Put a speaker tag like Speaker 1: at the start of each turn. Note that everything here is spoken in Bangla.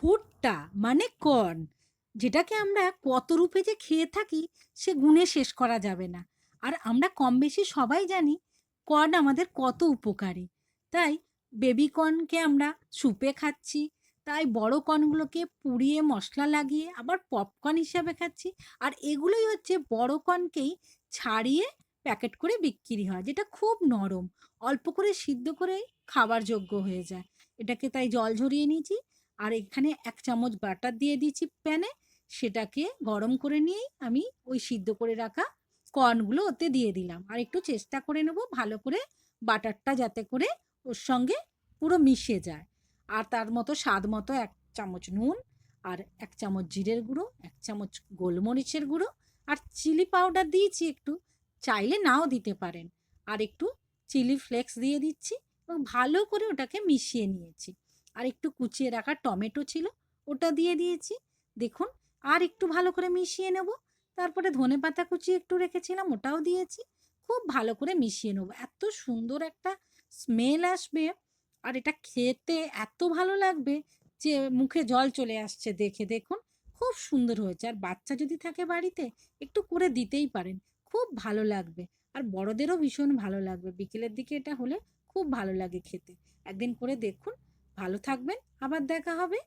Speaker 1: ভুট্টা মানে কর্ন, যেটাকে আমরা কত রূপে যে খেয়ে থাকি সে গুণে শেষ করা যাবে না। আর আমরা কম বেশি সবাই জানি কর্ন আমাদের কত উপকারী। তাই বেবি কর্নকে আমরা স্যুপে খাচ্ছি, তাই বড় কর্নগুলোকে পুড়িয়ে মশলা লাগিয়ে আবার পপকর্ন হিসাবে খাচ্ছি। আর এগুলোই হচ্ছে বড় কর্নকেই ছাড়িয়ে প্যাকেট করে বিক্রি হয়, যেটা খুব নরম, অল্প করে সিদ্ধ করেই খাবার যোগ্য হয়ে যায়। এটাকে তাই জল ঝরিয়ে নিয়েছি, আর এখানে ১ চামচ বাটার দিয়ে দিয়েছি প্যানে। সেটাকে গরম করে নিয়েই আমি ওই সিদ্ধ করে রাখা কর্নগুলো ওতে দিয়ে দিলাম। আর একটু চেষ্টা করে নেব ভালো করে বাটারটা যাতে করে ওর সঙ্গে পুরো মিশে যায়। আর তার মতো স্বাদ মতো ১ চামচ নুন, আর ১ চামচ জিরের গুঁড়ো, ১ চামচ গোলমরিচের গুঁড়ো, আর চিলি পাউডার দিয়েছি একটু, চাইলে নাও দিতে পারেন। আর একটু চিলি ফ্লেক্স দিয়ে দিচ্ছি এবং ভালো করে ওটাকে মিশিয়ে নিয়েছি। আর একটু কুচিয়ে রাখা টমেটো ছিল, ওটা দিয়ে দিয়েছি। দেখুন, আর একটু ভালো করে মিশিয়ে নেব। তারপরে ধনেপাতা কুচিয়ে একটু রেখেছিলাম, ওটাও দিয়েছি। খুব ভালো করে মিশিয়ে নেব। এত সুন্দর একটা স্মেল আসবে, আর এটা খেতে এত ভালো লাগবে যে মুখে জল চলে আসছে দেখে। দেখুন, খুব সুন্দর হয়েছে। আর বাচ্চা যদি থাকে বাড়িতে, একটু করে দিতেই পারেন। খুব ভালো লাগবে। আর বড়দেরও ভীষণ ভালো লাগবে। বিকেলের দিকে এটা হলে খুব ভালো লাগে খেতে। একদিন করে দেখুন। ভালো থাকবেন, আবার দেখা হবে।